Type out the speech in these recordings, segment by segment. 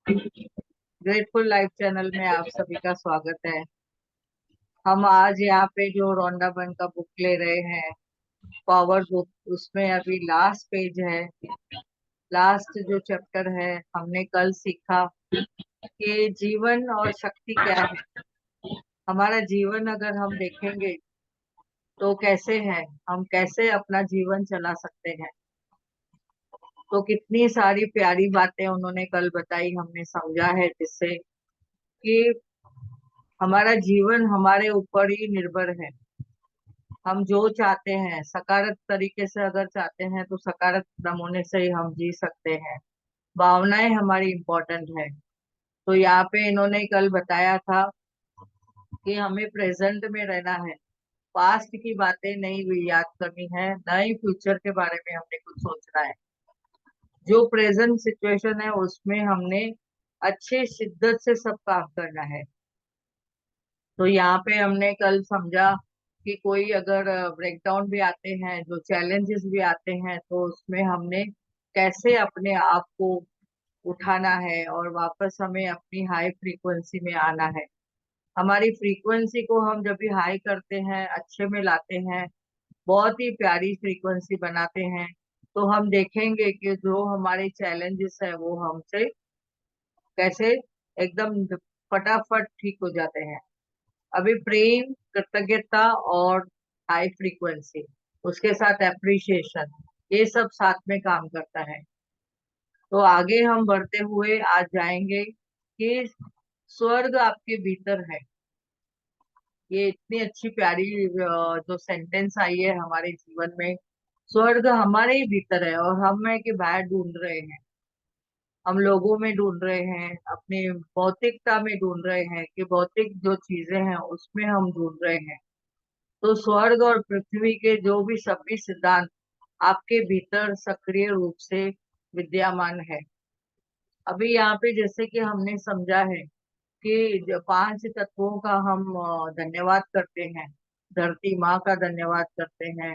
Grateful life channel में आप सभी का स्वागत है। हम आज यहाँ पे जो रोंडा बन का बुक ले रहे हैं, पावर बुक, उसमें अभी लास्ट पेज है। लास्ट जो चैप्टर है, हमने कल सीखा कि जीवन और शक्ति क्या है। हमारा जीवन अगर हम देखेंगे तो कैसे है, हम कैसे अपना जीवन चला सकते हैं। तो कितनी सारी प्यारी बातें उन्होंने कल बताई, हमने समझा है, जिससे कि हमारा जीवन हमारे ऊपर ही निर्भर है। हम जो चाहते हैं सकारात्मक तरीके से अगर चाहते हैं तो सकारात्मक नमूने से ही हम जी सकते हैं। भावनाएं हमारी इम्पोर्टेंट है। तो यहाँ पे इन्होंने कल बताया था कि हमें प्रेजेंट में रहना है। पास्ट की बातें नहीं हुई याद करनी है, न ही फ्यूचर के बारे में हमने कुछ सोचना है। जो प्रेजेंट सिचुएशन है उसमें हमने अच्छे शिद्दत से सब काम करना है। तो यहाँ पे हमने कल समझा कि कोई अगर ब्रेकडाउन भी आते हैं, जो चैलेंजेस भी आते हैं, तो उसमें हमने कैसे अपने आप को उठाना है और वापस हमें अपनी हाई फ्रीक्वेंसी में आना है। हमारी फ्रीक्वेंसी को हम जब भी हाई करते हैं, अच्छे में लाते हैं, बहुत ही प्यारी फ्रीक्वेंसी बनाते हैं, तो हम देखेंगे कि जो हमारे चैलेंजेस है वो हमसे कैसे एकदम फटाफट ठीक हो जाते हैं। अभी प्रेम, कृतज्ञता और हाई फ्रीक्वेंसी, उसके साथ एप्रिशिएशन, ये सब साथ में काम करता है। तो आगे हम बढ़ते हुए आज जाएंगे कि स्वर्ग आपके भीतर है। ये इतनी अच्छी प्यारी जो सेंटेंस आई है हमारे जीवन में। स्वर्ग हमारे ही भीतर है और हम है कि बाहर ढूंढ रहे हैं। हम लोगों में ढूंढ रहे हैं, अपनी भौतिकता में ढूंढ रहे हैं कि भौतिक जो चीजें हैं उसमें हम ढूंढ रहे हैं। तो स्वर्ग और पृथ्वी के जो भी सभी सिद्धांत आपके भीतर सक्रिय रूप से विद्यमान है। अभी यहाँ पे जैसे कि हमने समझा है कि जो पांच तत्वों का हम धन्यवाद करते हैं। धरती माँ का धन्यवाद करते हैं,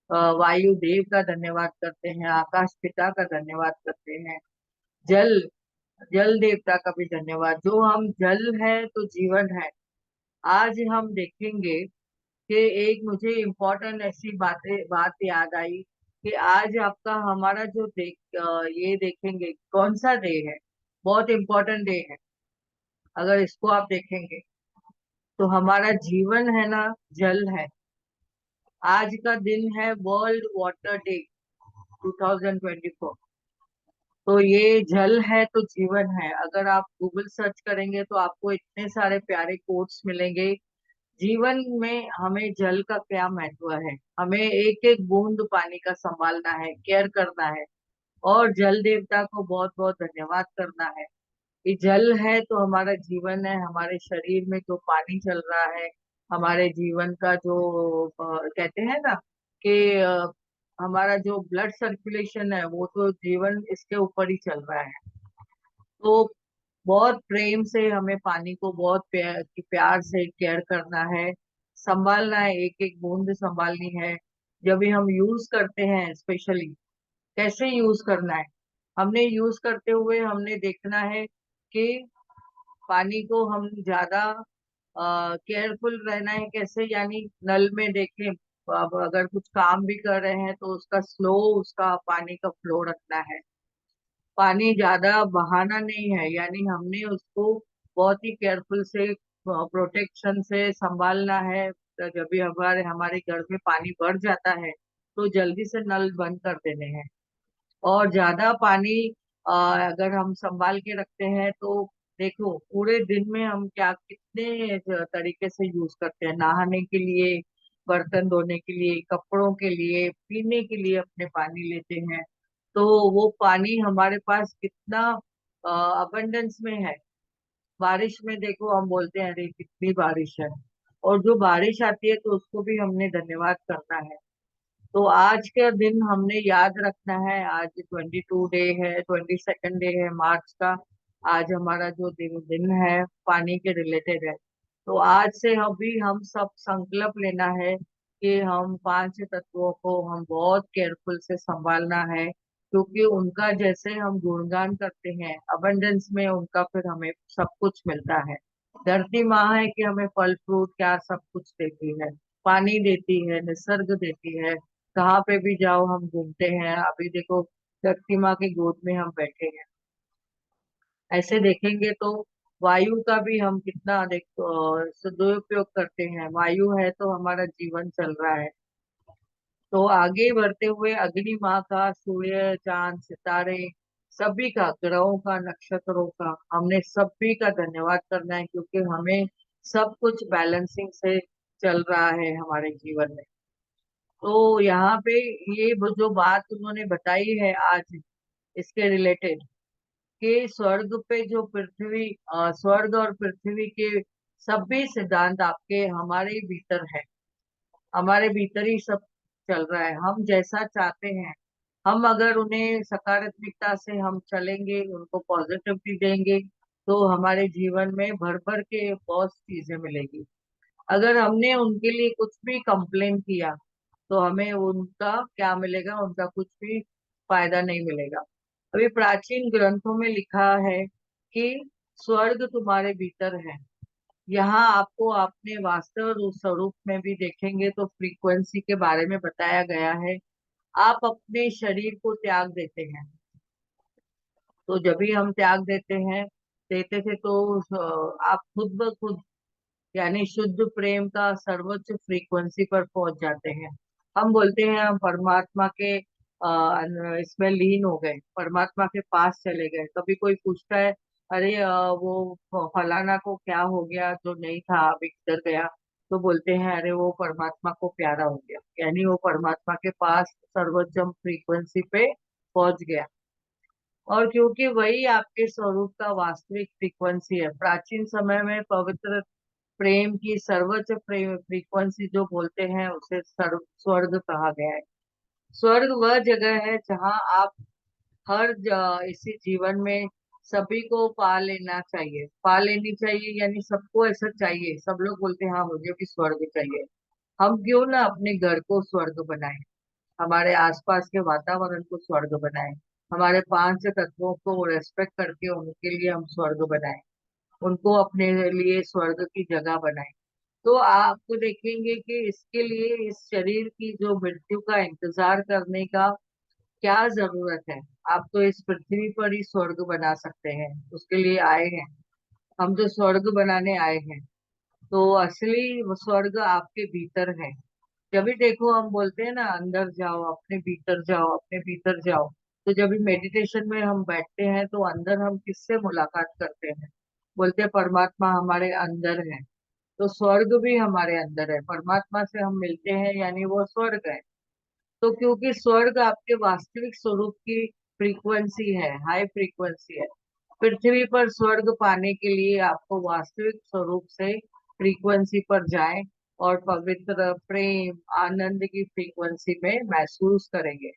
वायु देव का धन्यवाद करते हैं, आकाश पिता का धन्यवाद करते हैं, जल जल देवता का भी धन्यवाद। जो हम जल है तो जीवन है। आज हम देखेंगे कि एक मुझे इम्पोर्टेंट ऐसी बात याद आई कि आज आपका हमारा जो ये देखेंगे कौन सा डे है। बहुत इम्पोर्टेंट डे है। अगर इसको आप देखेंगे तो हमारा जीवन है ना, जल है। आज का दिन है वर्ल्ड वाटर डे 2024। तो ये जल है तो जीवन है। अगर आप गूगल सर्च करेंगे तो आपको इतने सारे प्यारे कोट्स मिलेंगे। जीवन में हमें जल का क्या महत्व है, हमें एक एक बूंद पानी का संभालना है, केयर करना है, और जल देवता को बहुत बहुत धन्यवाद करना है। ये जल है तो हमारा जीवन है। हमारे शरीर में जो पानी चल रहा है, हमारे जीवन का जो कहते हैं ना कि हमारा जो ब्लड सर्कुलेशन है, वो तो जीवन इसके ऊपर ही चल रहा है। तो बहुत प्रेम से हमें पानी को बहुत प्यार से केयर करना है, संभालना है, एक एक बूंद संभालनी है। जब भी हम यूज करते हैं, स्पेशली कैसे यूज करना है, हमने यूज करते हुए हमने देखना है कि पानी को हम ज्यादा केयरफुल रहना है। कैसे, यानी नल में देखें, अब अगर कुछ काम भी कर रहे हैं तो उसका स्लो, उसका पानी का फ्लो रखना है। पानी ज्यादा बहाना नहीं है, यानी हमने उसको बहुत ही केयरफुल से, प्रोटेक्शन से संभालना है। तो जब भी हमारे हमारे घर में पानी बढ़ जाता है तो जल्दी से नल बंद कर देने हैं। और ज्यादा पानी अगर हम संभाल के रखते हैं तो देखो पूरे दिन में हम क्या कितने तरीके से यूज करते हैं। नहाने के लिए, बर्तन धोने के लिए, कपड़ों के लिए, पीने के लिए अपने पानी लेते हैं। तो वो पानी हमारे पास कितना अबंडेंस में है। बारिश में देखो हम बोलते हैं अरे कितनी बारिश है, और जो बारिश आती है तो उसको भी हमने धन्यवाद करना है। तो आज का दिन हमने याद रखना है। आज 22 डे है, 22nd डे है मार्च का। आज हमारा जो दिन दिन है पानी के रिलेटेड है। तो आज से अभी हम सब संकल्प लेना है कि हम पांच तत्वों को हम बहुत केयरफुल से संभालना है। क्योंकि उनका जैसे हम गुणगान करते हैं अबंडेंस में, उनका फिर हमें सब कुछ मिलता है। धरती माँ है कि हमें फल फ्रूट क्या सब कुछ देती है, पानी देती है, निसर्ग देती है। कहाँ पे भी जाओ हम घूमते हैं, अभी देखो धरती माँ की गोद में हम बैठे हैं। ऐसे देखेंगे तो वायु का भी हम कितना सदुपयोग करते हैं। वायु है तो हमारा जीवन चल रहा है। तो आगे बढ़ते हुए अग्नि माँ का, सूर्य चांद सितारे सभी का, ग्रहों का, नक्षत्रों का, हमने सभी का धन्यवाद करना है, क्योंकि हमें सब कुछ बैलेंसिंग से चल रहा है हमारे जीवन में। तो यहाँ पे ये वो जो बात उन्होंने बताई है आज इसके रिलेटेड, कि स्वर्ग पे जो पृथ्वी, स्वर्ग और पृथ्वी के सभी सिद्धांत आपके हमारे भीतर है। हमारे भीतर ही सब चल रहा है। हम जैसा चाहते हैं, हम अगर उन्हें सकारात्मकता से हम चलेंगे, उनको पॉजिटिविटी देंगे, तो हमारे जीवन में भर भर के बहुत चीजें मिलेगी। अगर हमने उनके लिए कुछ भी कंप्लेन किया, तो हमें उनका क्या मिलेगा? उनका कुछ भी फायदा नहीं मिलेगा। अभी प्राचीन ग्रंथों में लिखा है कि स्वर्ग तुम्हारे भीतर है। यहाँ आपको अपने वास्तव रूप स्वरूप में भी देखेंगे तो फ्रीक्वेंसी के बारे में बताया गया है। आप अपने शरीर को त्याग देते हैं, तो जब भी हम त्याग देते हैं, देते थे तो आप खुद ब खुद, यानी शुद्ध प्रेम का सर्वोच्च फ्रीक्वेंसी पर पहुंच जाते हैं। हम बोलते हैं हम परमात्मा के इसमें लीन हो गए, परमात्मा के पास चले गए। कभी कोई पूछता है, अरे वो फलाना को क्या हो गया जो नहीं था अभी किधर गया? तो बोलते हैं अरे वो परमात्मा को प्यारा हो गया, यानी वो परमात्मा के पास सर्वोच्च फ्रीक्वेंसी पे पहुंच गया। और क्योंकि वही आपके स्वरूप का वास्तविक फ्रीक्वेंसी है, प्राचीन समय में पवित्र प्रेम की सर्वोच्च फ्रीक्वेंसी जो बोलते हैं उसे सर्व स्वर्ग कहा गया है। स्वर्ग वह जगह है जहाँ आप इसी जीवन में सभी को पा लेना चाहिए, पा लेनी चाहिए, यानी सबको ऐसा चाहिए। सब लोग बोलते हैं हाँ मुझे भी स्वर्ग चाहिए। हम क्यों ना अपने घर को स्वर्ग बनाएं, हमारे आसपास के वातावरण को स्वर्ग बनाएं, हमारे पांच तत्वों को रेस्पेक्ट करके उनके लिए हम स्वर्ग बनाएं, उनको अपने लिए स्वर्ग की जगह बनाएं। तो आप देखेंगे कि इसके लिए इस शरीर की जो मृत्यु का इंतजार करने का क्या जरूरत है? आप तो इस पृथ्वी पर ही स्वर्ग बना सकते हैं, उसके लिए आए हैं। हम तो स्वर्ग बनाने आए हैं। तो असली वो स्वर्ग आपके भीतर है। जब भी देखो हम बोलते हैं ना, अंदर जाओ, अपने भीतर जाओ, अपने भीतर जाओ। तो जब भी मेडिटेशन में हम बैठते हैं तो अंदर हम किससे मुलाकात करते हैं? बोलते हैं परमात्मा हमारे अंदर है। तो स्वर्ग भी हमारे अंदर है, परमात्मा से हम मिलते हैं, यानी वो स्वर्ग है। तो क्योंकि स्वर्ग आपके वास्तविक स्वरूप की फ्रीक्वेंसी है, हाई फ्रीक्वेंसी है। पृथ्वी पर स्वर्ग पाने के लिए आपको वास्तविक स्वरूप से फ्रीक्वेंसी पर जाएं और पवित्र प्रेम आनंद की फ्रीक्वेंसी में महसूस करेंगे।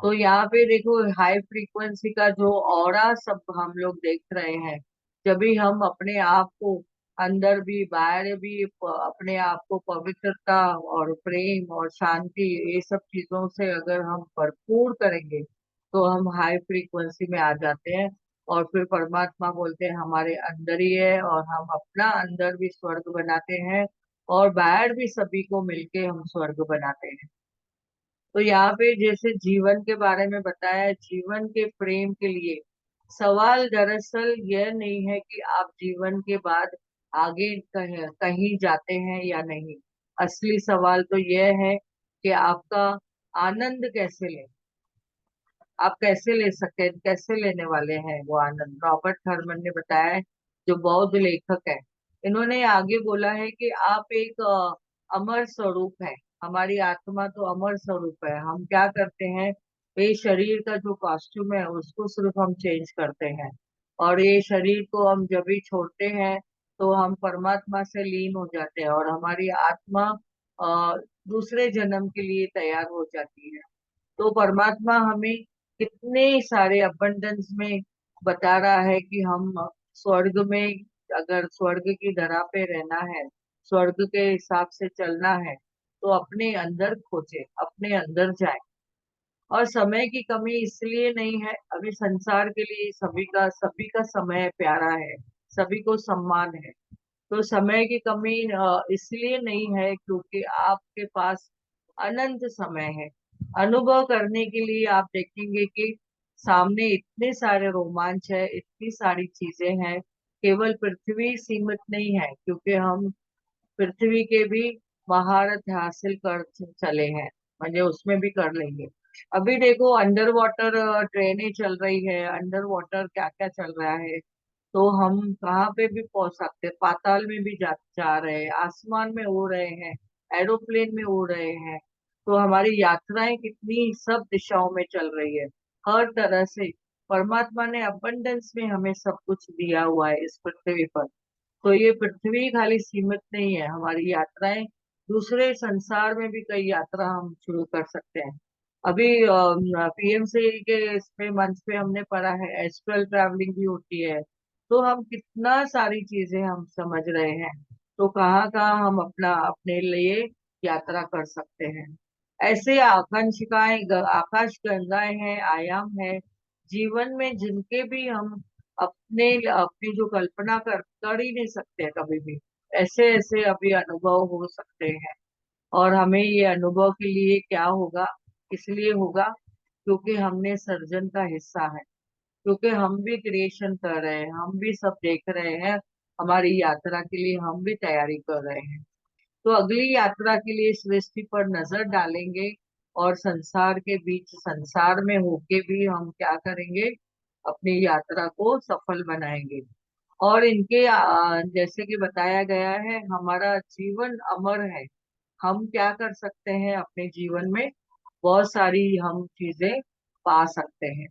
तो यहाँ पे देखो हाई फ्रीक्वेंसी का जो ऑरा सब हम लोग देख रहे हैं, जब भी हम अपने आप को अंदर भी बाहर भी अपने आप को पवित्रता और प्रेम और शांति ये सब चीजों से अगर हम भरपूर करेंगे, तो हम हाई फ्रीक्वेंसी में आ जाते हैं। और फिर परमात्मा बोलते हैं हमारे अंदर ही है, और हम अपना अंदर भी स्वर्ग बनाते हैं और बाहर भी सभी को मिलके हम स्वर्ग बनाते हैं। तो यहाँ पे जैसे जीवन के बारे में बताया है, जीवन के प्रेम के लिए सवाल दरअसल यह नहीं है कि आप जीवन के बाद आगे कहीं जाते हैं या नहीं। असली सवाल तो यह है कि आपका आनंद कैसे ले, आप कैसे ले सके, कैसे लेने वाले हैं वो आनंद। रॉबर्ट थर्मन ने बताया है, जो बौद्ध लेखक है। इन्होंने आगे बोला है कि आप एक अमर स्वरूप है। हमारी आत्मा तो अमर स्वरूप है। हम क्या करते हैं, ये शरीर का जो कॉस्ट्यूम है उसको सिर्फ हम चेंज करते हैं, और ये शरीर को हम जब भी छोड़ते हैं तो हम परमात्मा से लीन हो जाते हैं, और हमारी आत्मा अ, दूसरे जन्म के लिए तैयार हो जाती है। तो परमात्मा हमें कितने सारे अबंडेंस में बता रहा है कि हम स्वर्ग में, अगर स्वर्ग की धरा पे रहना है, स्वर्ग के हिसाब से चलना है, तो अपने अंदर खोजे, अपने अंदर जाए। और समय की कमी इसलिए नहीं है, अभी संसार के लिए सभी का समय प्यारा है, सभी को सम्मान है। तो समय की कमी इसलिए नहीं है क्योंकि आपके पास अनंत समय है। अनुभव करने के लिए आप देखेंगे कि सामने इतने सारे रोमांच है, इतनी सारी चीजें हैं। केवल पृथ्वी सीमित नहीं है, क्योंकि हम पृथ्वी के भी महारत हासिल कर चले हैं, म्हणजे उसमें भी कर लेंगे। अभी देखो अंडर वाटर ट्रेनें चल रही है, अंडर वाटर क्या क्या चल रहा है। तो हम कहाँ पे भी पहुंच सकते हैं, पाताल में भी जा रहे हैं, आसमान में उड़ रहे हैं, एरोप्लेन में उड़ रहे हैं। तो हमारी यात्राएं कितनी सब दिशाओं में चल रही है, हर तरह से। परमात्मा ने अबंडेंस में हमें सब कुछ दिया हुआ है इस पृथ्वी पर। तो ये पृथ्वी खाली सीमित नहीं है, हमारी यात्राएं दूसरे संसार में भी कई यात्रा हम शुरू कर सकते हैं। अभी पीएमसी के इसमें मंच पे हमने पढ़ा है एस्ट्रल ट्रैवलिंग भी होती है। तो हम कितना सारी चीजें हम समझ रहे हैं। तो कहाँ कहाँ हम अपना अपने लिए यात्रा कर सकते हैं। ऐसे आकांक्षिकाएं आकाश गंगाएं हैं, आयाम है जीवन में, जिनके भी हम अपने अपनी जो कल्पना कर ही नहीं सकते हैं कभी भी। ऐसे ऐसे अभी अनुभव हो सकते हैं। और हमें ये अनुभव के लिए क्या होगा, इसलिए होगा क्योंकि हमने सर्जन का हिस्सा है, क्योंकि हम भी क्रिएशन कर रहे हैं, हम भी सब देख रहे हैं। हमारी यात्रा के लिए हम भी तैयारी कर रहे हैं। तो अगली यात्रा के लिए सृष्टि पर नजर डालेंगे, और संसार के बीच संसार में होके भी हम क्या करेंगे, अपनी यात्रा को सफल बनाएंगे। और इनके जैसे कि बताया गया है, हमारा जीवन अमर है। हम क्या कर सकते हैं अपने जीवन में, बहुत सारी हम चीजें पा सकते हैं।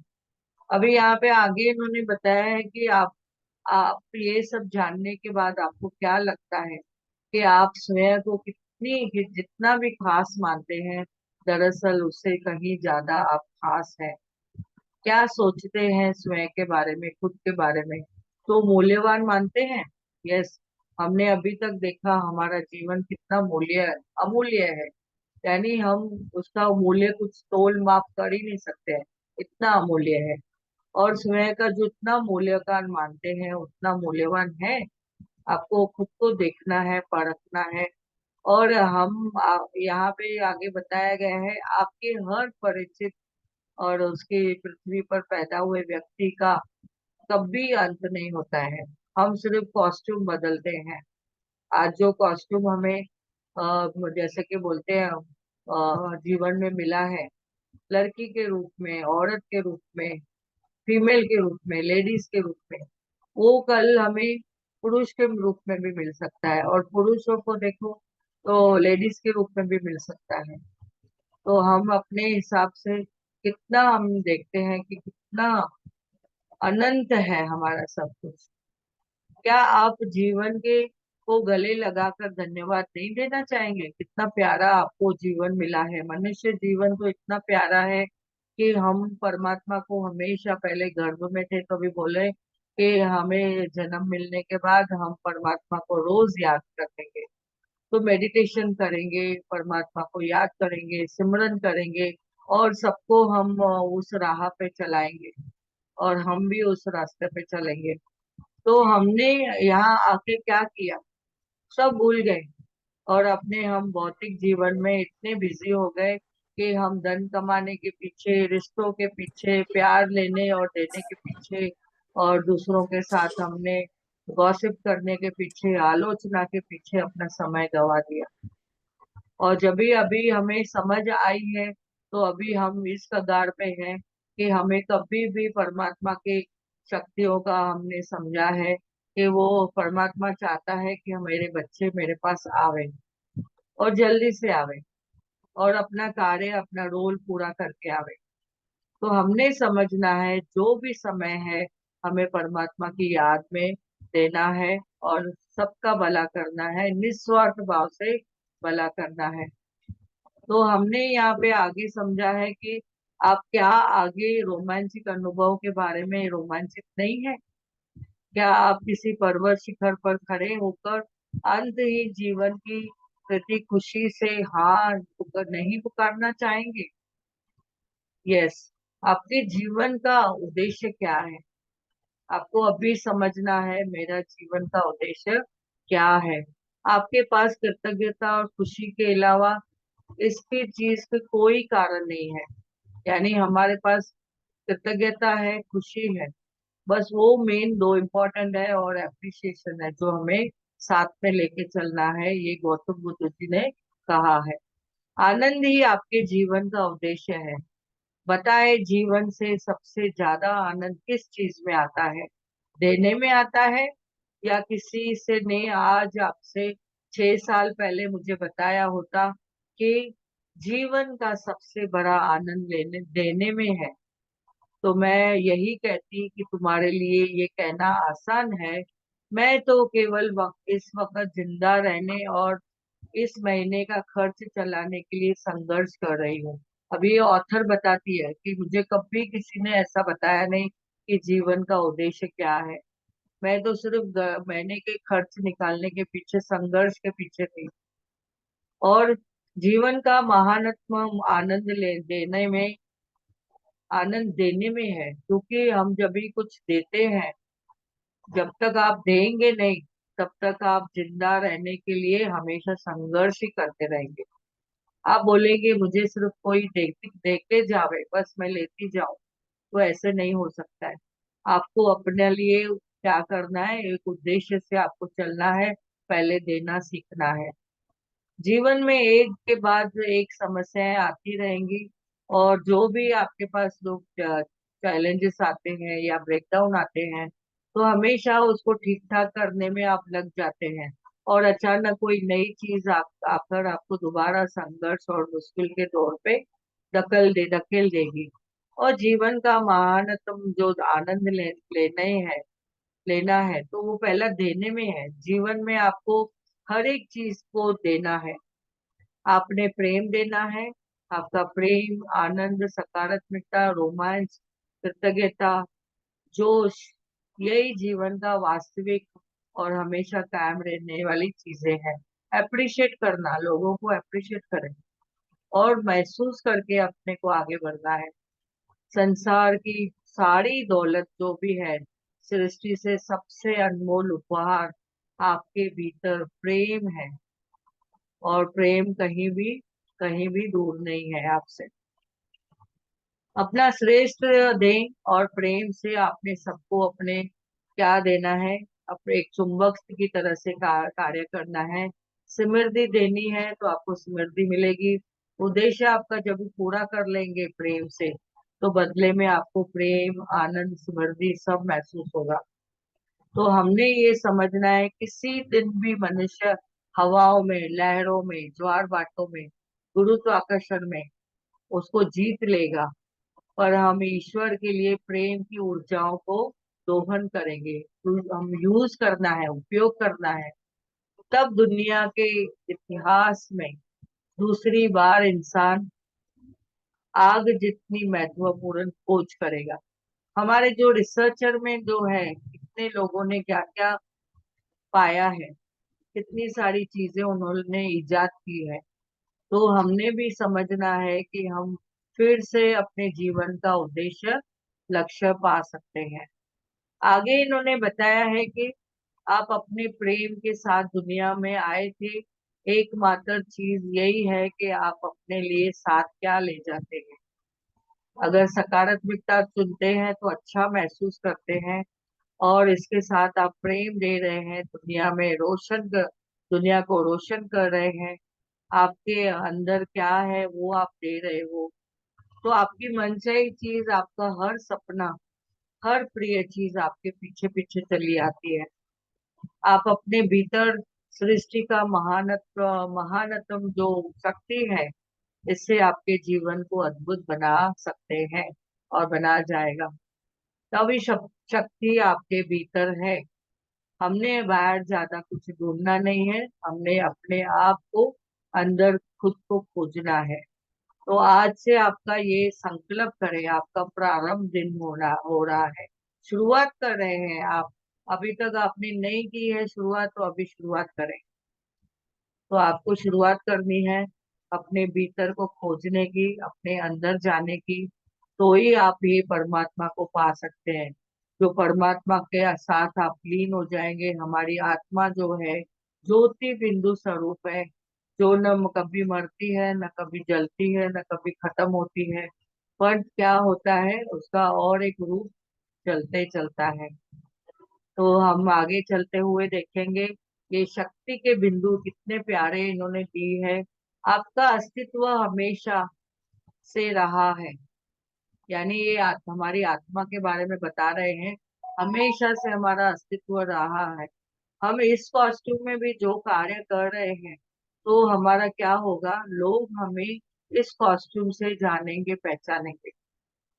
अभी यहाँ पे आगे इन्होंने बताया है कि आप ये सब जानने के बाद आपको क्या लगता है कि आप स्वयं को जितना भी खास मानते हैं, दरअसल उससे कहीं ज्यादा आप खास हैं। क्या सोचते हैं स्वयं के बारे में, खुद के बारे में, तो मूल्यवान मानते हैं। यस, हमने अभी तक देखा हमारा जीवन कितना अमूल्य है। यानी हम उसका मूल्य कुछ तोल माप कर ही नहीं सकते हैं, इतना अमूल्य है। और स्वयं का जो इतना मूल्यवान मानते हैं उतना मूल्यवान है, आपको खुद को देखना है, परखना है। और यहाँ पे आगे बताया गया है, आपके हर परिचित और उसके पृथ्वी पर पैदा हुए व्यक्ति का कभी अंत नहीं होता है। हम सिर्फ कॉस्ट्यूम बदलते हैं। आज जो कॉस्ट्यूम हमें जैसे कि बोलते हैं जीवन में मिला है, लड़की के रूप में, औरत के रूप में, फीमेल के रूप में, लेडीज के रूप में, वो कल हमें पुरुष के रूप में भी मिल सकता है, और पुरुषों को देखो तो लेडीज के रूप में भी मिल सकता है। तो हम अपने हिसाब से कितना हम देखते हैं कि कितना अनंत है हमारा सब कुछ। क्या आप जीवन के को गले लगाकर धन्यवाद नहीं देना चाहेंगे? कितना प्यारा आपको जीवन मिला है, मनुष्य जीवन तो इतना प्यारा है कि हम परमात्मा को हमेशा, पहले गर्भ में थे तो भी बोले कि हमें जन्म मिलने के बाद हम परमात्मा को रोज याद रखेंगे। तो मेडिटेशन करेंगे, परमात्मा को याद करेंगे, सिमरन करेंगे, और सबको हम उस राह पे चलाएंगे, और हम भी उस रास्ते पे चलेंगे। तो हमने यहाँ आके क्या किया, सब भूल गए। और अपने हम भौतिक जीवन में इतने बिजी हो गए कि हम धन कमाने के पीछे, रिश्तों के पीछे, प्यार लेने और देने के पीछे, और दूसरों के साथ हमने गॉसिप करने के पीछे, आलोचना के पीछे अपना समय गंवा दिया। और जब भी अभी हमें समझ आई है, तो अभी हम इस कगार पे हैं कि हमें कभी भी परमात्मा के शक्तियों का हमने समझा है कि वो परमात्मा चाहता है कि मेरे बच्चे मेरे पास आवे, और जल्दी से आवे, और अपना कार्य, अपना रोल पूरा करके आवे। तो हमने समझना है जो भी समय है, हमें परमात्मा की याद में देना है, और सबका भला करना है, निस्वार्थ भाव से भला करना है। तो हमने यहाँ पे आगे समझा है कि आप क्या आगे रोमांचिक अनुभव के बारे में रोमांचित नहीं है? क्या आप किसी पर्वत शिखर पर खड़े होकर अंत ही जीवन की प्रति खुशी से हाँ नहीं पुकारना चाहेंगे? यस, आपके जीवन का उद्देश्य क्या है? आपको अभी समझना है मेरा जीवन का उद्देश्य क्या है। आपके पास कृतज्ञता और खुशी के अलावा इसकी चीज का कोई कारण नहीं है। यानी हमारे पास कृतज्ञता है, खुशी है, बस वो मेन दो इम्पोर्टेंट है, और एप्रिसिएशन है जो हमें साथ में लेके चलना है, ये गौतम बुद्ध जी ने कहा है। आनंद ही आपके जीवन का उद्देश्य है। बताए, जीवन से सबसे ज्यादा आनंद किस चीज में आता है? देने में आता है, या किसी से ने आज आपसे 6 साल पहले मुझे बताया होता कि जीवन का सबसे बड़ा आनंद लेने देने में है, तो मैं यही कहती कि तुम्हारे लिए ये कहना आसान है। मैं तो केवल इस वक्त जिंदा रहने और इस महीने का खर्च चलाने के लिए संघर्ष कर रही हूँ। अभी ये ऑथर बताती है कि मुझे कभी किसी ने ऐसा बताया नहीं कि जीवन का उद्देश्य क्या है। मैं तो सिर्फ महीने के खर्च निकालने के पीछे, संघर्ष के पीछे थी। और जीवन का महानतम आनंद देने में है, क्योंकि हम जब भी कुछ देते हैं, जब तक आप देंगे नहीं तब तक आप जिंदा रहने के लिए हमेशा संघर्ष ही करते रहेंगे। आप बोलेंगे मुझे सिर्फ कोई देखते जावे, बस मैं लेती जाऊं, तो ऐसे नहीं हो सकता है। आपको अपने लिए क्या करना है, एक उद्देश्य से आपको चलना है, पहले देना सीखना है। जीवन में एक के बाद एक समस्याएं आती रहेंगी, और जो भी आपके पास लोग चैलेंजेस आते हैं या ब्रेकडाउन आते हैं, तो हमेशा उसको ठीक ठाक करने में आप लग जाते हैं, और अचानक कोई नई चीज आप आकर आपको दोबारा संघर्ष और मुश्किल के दौर पे धकेल देगी। और जीवन का महानतम जो आनंद लेना है, तो वो पहला देने में है। जीवन में आपको हर एक चीज को देना है। आपने प्रेम देना है, आपका प्रेम, आनंद, सकारात्मकता, रोमांच, कृतज्ञता, जोश, यही जीवन का वास्तविक और हमेशा कायम रहने वाली चीजें हैं। अप्रिशिएट करना, लोगों को अप्रिशिएट करें और महसूस करके अपने को आगे बढ़ना है। संसार की सारी दौलत जो भी है, सृष्टि से सबसे अनमोल उपहार आपके भीतर प्रेम है, और प्रेम कहीं भी दूर नहीं है आपसे। अपना श्रेष्ठ दें, और प्रेम से आपने सबको अपने क्या देना है, अपने एक चुंबक की तरह से कार्य करना है। समृद्धि देनी है तो आपको समृद्धि मिलेगी। उद्देश्य आपका जब पूरा कर लेंगे प्रेम से, तो बदले में आपको प्रेम, आनंद, समृद्धि सब महसूस होगा। तो हमने ये समझना है, किसी दिन भी मनुष्य हवाओं में, लहरों में, ज्वार भाटों में, गुरुत्वाकर्षण में उसको जीत लेगा, पर हम ईश्वर के लिए प्रेम की ऊर्जाओं को दोहन करेंगे, तो हम यूज करना है, उपयोग करना है। तब दुनिया के इतिहास में दूसरी बार इंसान आग जितनी महत्वपूर्ण खोज करेगा। हमारे जो रिसर्चर में जो है, कितने लोगों ने क्या क्या पाया है, कितनी सारी चीजें उन्होंने इजाद की है। तो हमने भी समझना है कि हम फिर से अपने जीवन का उद्देश्य, लक्ष्य पा सकते हैं। आगे इन्होंने बताया है कि आप अपने प्रेम के साथ दुनिया में आए थे। एकमात्र चीज यही है कि आप अपने लिए साथ क्या ले जाते हैं। अगर सकारात्मकता चुनते हैं तो अच्छा महसूस करते हैं, और इसके साथ आप प्रेम दे रहे हैं, दुनिया को रोशन कर रहे हैं। आपके अंदर क्या है वो आप दे रहे हो, तो आपकी मनचाही चीज, आपका हर सपना, हर प्रिय चीज आपके पीछे पीछे चली आती है। आप अपने भीतर सृष्टि का महानतम जो शक्ति है, इससे आपके जीवन को अद्भुत बना सकते हैं, और बना जाएगा। तभी शक्ति आपके भीतर है। हमने बाहर ज्यादा कुछ ढूंढना नहीं है, हमने अपने आप को अंदर खुद को खोजना है। तो आज से आपका ये संकल्प करें, आपका प्रारंभ दिन हो रहा है, शुरुआत कर रहे हैं आप। अभी तक आपने नहीं की है शुरुआत, तो अभी शुरुआत करें। तो आपको शुरुआत करनी है अपने भीतर को खोजने की, अपने अंदर जाने की, तो ही आप ये परमात्मा को पा सकते हैं। जो परमात्मा के साथ आप लीन हो जाएंगे, हमारी आत्मा जो है ज्योति बिंदु स्वरूप है, जो न कभी मरती है, न कभी जलती है, न कभी खत्म होती है, पर क्या होता है उसका और एक रूप चलते चलता है। तो हम आगे चलते हुए देखेंगे ये शक्ति के बिंदु कितने प्यारे इन्होंने दी है। आपका अस्तित्व हमेशा से रहा है, यानी ये हमारी आत्मा के बारे में बता रहे हैं। हमेशा से हमारा अस्तित्व रहा है। हम इस कॉस्ट्यूम में भी जो कार्य कर रहे हैं, तो हमारा क्या होगा, लोग हमें इस कॉस्ट्यूम से जानेंगे, पहचानेंगे।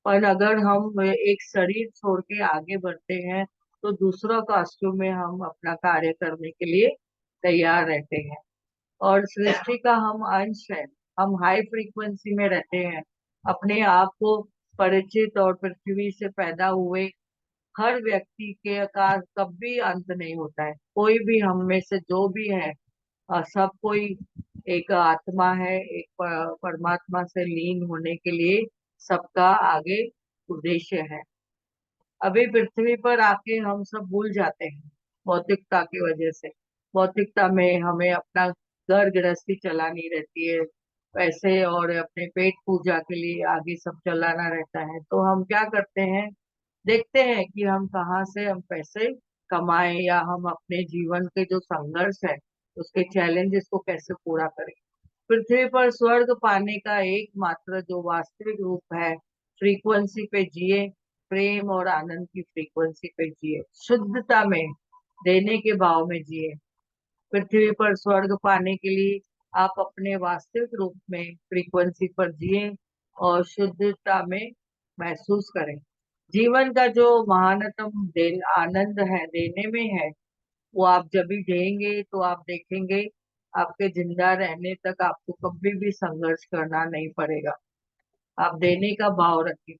पर अगर हम एक शरीर छोड़ के आगे बढ़ते हैं, तो दूसरा कॉस्ट्यूम में हम अपना कार्य करने के लिए तैयार रहते हैं। और सृष्टि का हम अंश है। हम हाई फ्रीक्वेंसी में रहते हैं। अपने आप को परिचित और पृथ्वी से पैदा हुए हर व्यक्ति के का कभी अंत नहीं होता है। कोई भी हम में से जो भी है, सब कोई एक आत्मा है, एक परमात्मा से लीन होने के लिए सबका आगे उद्देश्य है। अभी पृथ्वी पर आके हम सब भूल जाते हैं भौतिकता की वजह से। भौतिकता में हमें अपना घर गृहस्थी चलानी रहती है, पैसे और अपने पेट पूजा के लिए आगे सब चलाना रहता है। तो हम क्या करते हैं, देखते हैं कि हम कहाँ से हम पैसे कमाएं, या हम अपने जीवन के जो संघर्ष है उसके चैलेंजेस को कैसे पूरा करें। पृथ्वी पर स्वर्ग पाने का एकमात्र जो वास्तविक रूप है, फ्रीक्वेंसी पे जिए, प्रेम और आनंद की फ्रीक्वेंसी पे जिए, शुद्धता में, देने के भाव में जिए। पृथ्वी पर स्वर्ग पाने के लिए आप अपने वास्तविक रूप में फ्रीक्वेंसी पर जिए और शुद्धता में महसूस करें। जीवन का जो महानतम आनंद है, देने में है, वो आप जब भी देंगे तो आप देखेंगे आपके जिंदा रहने तक आपको कभी भी संघर्ष करना नहीं पड़ेगा। आप देने का भाव रखें।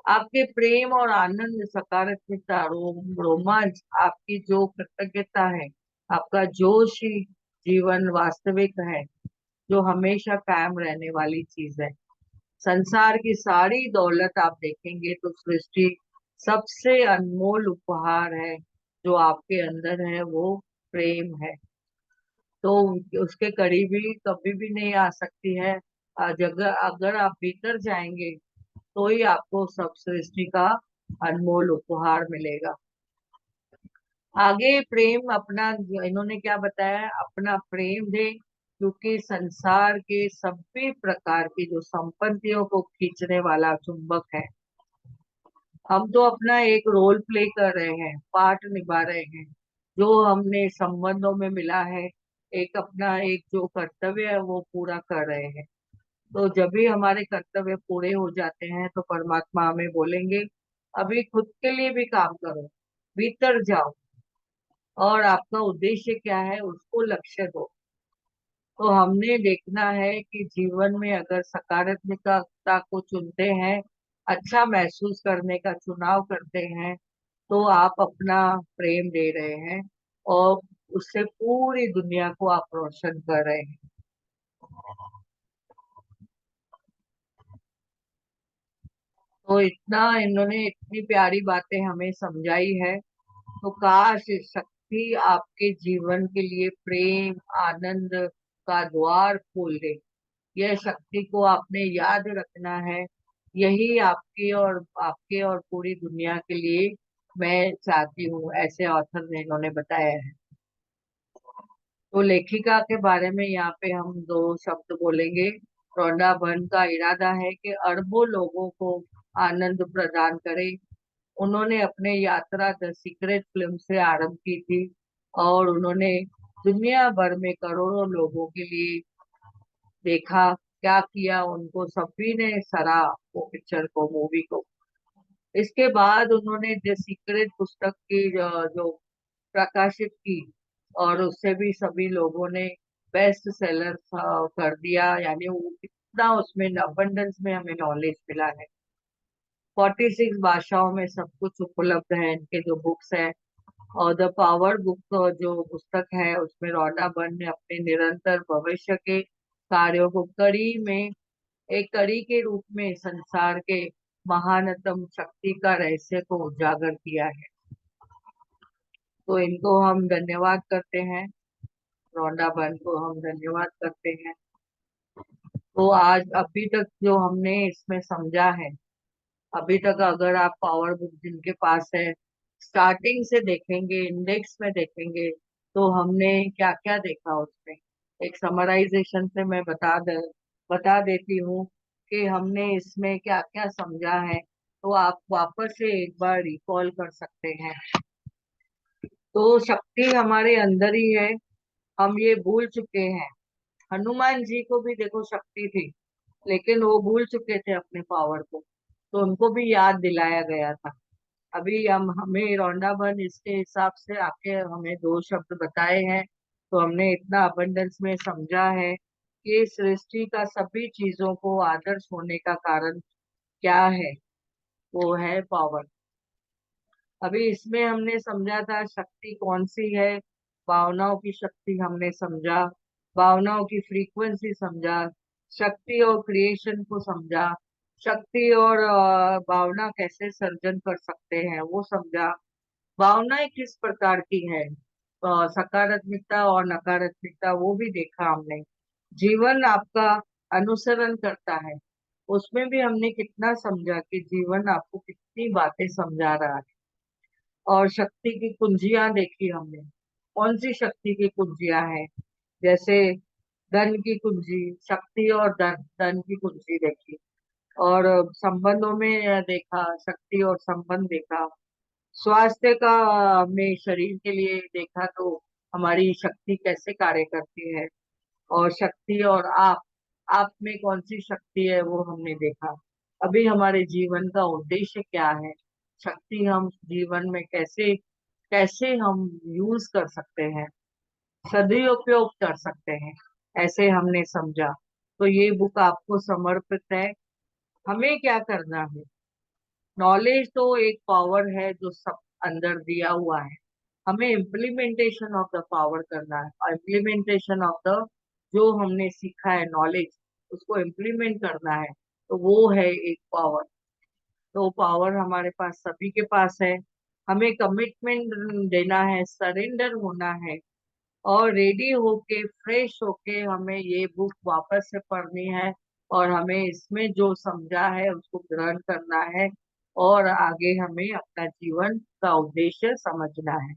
आपके प्रेम और आनंद, सकारात्मकता, रोमांच, आपकी जो कृतज्ञता है, आपका जोश ही जीवन वास्तविक है, जो हमेशा कायम रहने वाली चीज है। संसार की सारी दौलत आप देखेंगे तो सृष्टि सबसे अनमोल उपहार है जो आपके अंदर है, वो प्रेम है। तो उसके करीबी कभी भी नहीं आ सकती है। अगर अगर आप भीतर जाएंगे तो ही आपको सब सृष्टि का अनमोल उपहार मिलेगा। आगे प्रेम अपना, इन्होंने क्या बताया, अपना प्रेम दे, क्योंकि संसार के सभी प्रकार की जो संपत्तियों को खींचने वाला चुंबक है। हम तो अपना एक रोल प्ले कर रहे हैं, पार्ट निभा रहे हैं, जो हमने संबंधों में मिला है। एक अपना एक जो कर्तव्य है वो पूरा कर रहे हैं। तो जब भी हमारे कर्तव्य पूरे हो जाते हैं तो परमात्मा हमें बोलेंगे, अभी खुद के लिए भी काम करो, भीतर जाओ, और आपका उद्देश्य क्या है उसको लक्ष्य दो। तो हमने देखना है कि जीवन में अगर सकारात्मकता को चुनते हैं, अच्छा महसूस करने का चुनाव करते हैं, तो आप अपना प्रेम दे रहे हैं, और उससे पूरी दुनिया को आप रोशन कर रहे हैं। तो इतना इन्होंने इतनी प्यारी बातें हमें समझाई है। तो काश ये शक्ति आपके जीवन के लिए प्रेम आनंद का द्वार खोल दे। यह शक्ति को आपने याद रखना है। यही आपके और पूरी दुनिया के लिए मैं चाहती हूँ, ऐसे ऑथर ने इन्होंने बताया है। तो लेखिका के बारे में यहाँ पे हम दो शब्द बोलेंगे। रॉन्डा बर्न का इरादा है कि अरबों लोगों को आनंद प्रदान करे। उन्होंने अपने यात्रा द सीक्रेट फिल्म से आरंभ की थी, और उन्होंने दुनिया भर में करोड़ों लोगों के लिए देखा, क्या किया, उनको सभी ने सराहा वो पिक्चर को, मूवी को। इसके बाद उन्होंने द सीक्रेट पुस्तक की जो प्रकाशित की, और उससे भी सभी लोगों ने बेस्ट सेलर कर दिया। यानी वो कितना उसमें अबंडेंस में हमें नॉलेज मिला है। 46 भाषाओं में सब कुछ उपलब्ध है, इनके जो बुक्स है। और द पावर बुक जो पुस्तक है, उसमें रॉडा बर्न ने अपने निरंतर भविष्य के कार्यों को कड़ी में, एक कड़ी के रूप में संसार के महानतम शक्ति का रहस्य को उजागर किया है। तो इनको हम धन्यवाद करते हैं, रॉन्डा बर्न को हम धन्यवाद करते हैं। तो आज अभी तक जो हमने इसमें समझा है, अभी तक अगर आप पावर बुक जिनके पास है, स्टार्टिंग से देखेंगे, इंडेक्स में देखेंगे, तो हमने क्या क्या देखा उसमें, एक समराइजेशन से मैं बता देती हूँ कि हमने इसमें क्या क्या समझा है, तो आप वापस से एक बार रिकॉल कर सकते हैं। तो शक्ति हमारे अंदर ही है, हम ये भूल चुके हैं। हनुमान जी को भी देखो शक्ति थी, लेकिन वो भूल चुके थे अपने पावर को, तो उनको भी याद दिलाया गया था। अभी हमें रोंडा बर्न इसके हिसाब से आके हमें दो शब्द बताए हैं, तो हमने इतना अबंडेंस में समझा है कि सृष्टि का सभी चीजों को आदर्श होने का कारण क्या है, वो है पावर। अभी इसमें हमने समझा था शक्ति कौन सी है, भावनाओं की शक्ति हमने समझा, भावनाओं की फ्रीक्वेंसी समझा, शक्ति और क्रिएशन को समझा, शक्ति और भावना कैसे सर्जन कर सकते हैं वो समझा, भावनाएं किस प्रकार की है, सकारात्मकता और नकारात्मकता वो भी देखा हमने। जीवन आपका अनुसरण करता है, उसमें भी हमने कितना समझा कि जीवन आपको कितनी बातें समझा रहा है। और शक्ति की कुंजियां देखी हमने, कौन सी शक्ति की कुंजियां हैं, जैसे धन की कुंजी, शक्ति और धन, धन की कुंजी देखी। और संबंधों में देखा, शक्ति और संबंध देखा। स्वास्थ्य का हमने शरीर के लिए देखा, तो हमारी शक्ति कैसे कार्य करती है। और शक्ति और आप में कौन सी शक्ति है वो हमने देखा। अभी हमारे जीवन का उद्देश्य क्या है, शक्ति हम जीवन में कैसे कैसे हम यूज कर सकते हैं, सदुपयोग कर सकते हैं, ऐसे हमने समझा। तो ये बुक आपको समर्पित है। हमें क्या करना है, नॉलेज तो एक पावर है जो सब अंदर दिया हुआ है, हमें इम्प्लीमेंटेशन ऑफ द पावर करना है, और इम्प्लीमेंटेशन ऑफ द जो हमने सीखा है नॉलेज, उसको इम्प्लीमेंट करना है, तो वो है एक पावर। तो पावर हमारे पास सभी के पास है, हमें कमिटमेंट देना है, सरेंडर होना है, और रेडी होके फ्रेश होके हमें ये बुक वापस से पढ़नी है, और हमें इसमें जो समझा है उसको ग्रहण करना है, और आगे हमें अपना जीवन का उद्देश्य समझना है।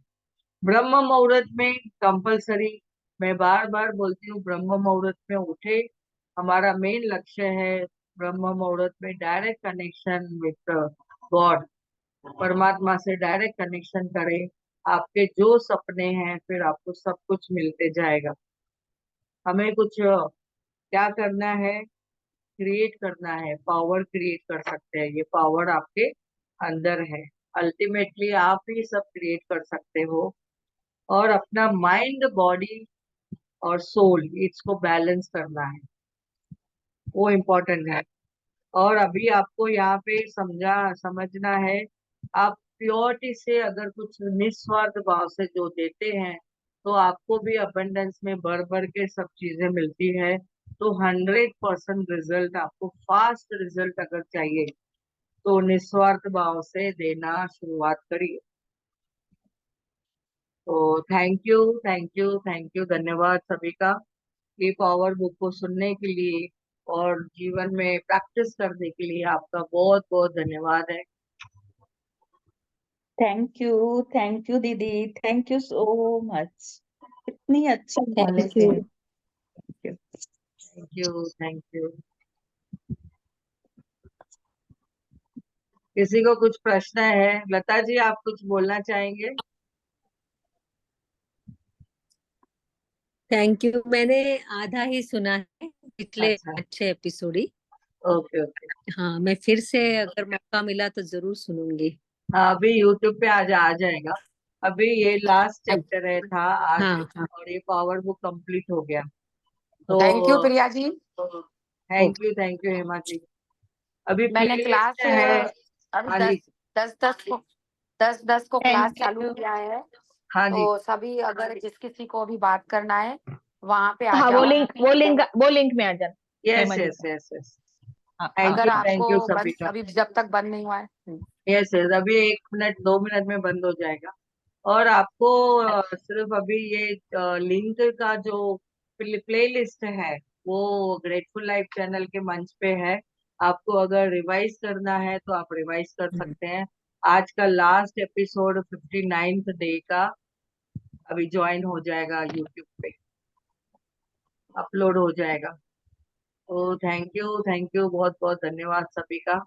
ब्रह्म मुहूर्त में कंपलसरी, मैं बार बार बोलती हूँ, ब्रह्म मुहूर्त में उठे, हमारा मेन लक्ष्य है ब्रह्म मुहूर्त में डायरेक्ट कनेक्शन विद गॉड, परमात्मा से डायरेक्ट कनेक्शन करें। आपके जो सपने हैं फिर आपको सब कुछ मिलते जाएगा। हमें कुछ क्या करना है, क्रिएट करना है, पावर क्रिएट कर सकते हैं, ये पावर आपके अंदर है। अल्टीमेटली आप ही सब क्रिएट कर सकते हो, और अपना माइंड, बॉडी और सोल, इसको बैलेंस करना है, वो इम्पोर्टेंट है। और अभी आपको यहाँ पे समझना है, आप प्योरिटी से अगर कुछ निस्वार्थ भाव से जो देते हैं, तो आपको भी अबंडेंस में भर भर के सब चीजें मिलती है। तो 100% रिजल्ट आपको, फास्ट रिजल्ट अगर चाहिए, तो निस्वार्थ भाव से देना शुरुआत करिए। तो thank you, thank you, thank you, धन्यवाद सभी का, ये पावर बुक को सुनने के लिए और जीवन में प्रैक्टिस करने के लिए आपका बहुत बहुत धन्यवाद है। थैंक यू दीदी, थैंक यू सो मच। इतनी अच्छी नॉलेज थैंक यू। है। Thank you, thank you. किसी को कुछ प्रश्न है? लता जी, आप कुछ बोलना चाहेंगे? थैंक यू, मैंने आधा ही सुना है, पिछले अच्छा, अच्छे एपिसोड ही। Okay okay. हाँ, मैं फिर से अगर मौका मिला तो जरूर सुनूंगी। हाँ, अभी यूट्यूब पे आ जाएगा। अभी ये लास्ट चैप्टर है था आज, हाँ हाँ। और ये पावर बुक कंप्लीट हो गया। थैंक यू तो प्रिया जी। Thank you Hema ji. अभी मैंने क्लास प्लेलिस्ट है। अभी हाँ जी, 10 को क्लास थैंक चालू यू। किया है, हाँ जी, तो सभी अगर जिस किसी को भी बात करना है वहां पे आ हाँ, जाओ। वो लिंक में आ जाना यस हेमा जी यस का। Yes yes. अगर थैंक यू आपको सभी बंद का। अभी जब तक बंद नहीं हुआ है। यस यस, अभी 1 मिनट 2 मिनट में बंद हो जाएगा। और आपको सिर्फ अभी ये लिंक का जो प्ले लिस्ट है वो ग्रेटफुल लाइफ चैनल के मंच पे है। आपको अगर रिवाइज करना है तो आप रिवाइज कर सकते हैं। आज का लास्ट एपिसोड 59th डे का अभी ज्वाइन हो जाएगा, यूट्यूब पे अपलोड हो जाएगा। तो थैंक यू बहुत बहुत धन्यवाद सभी का।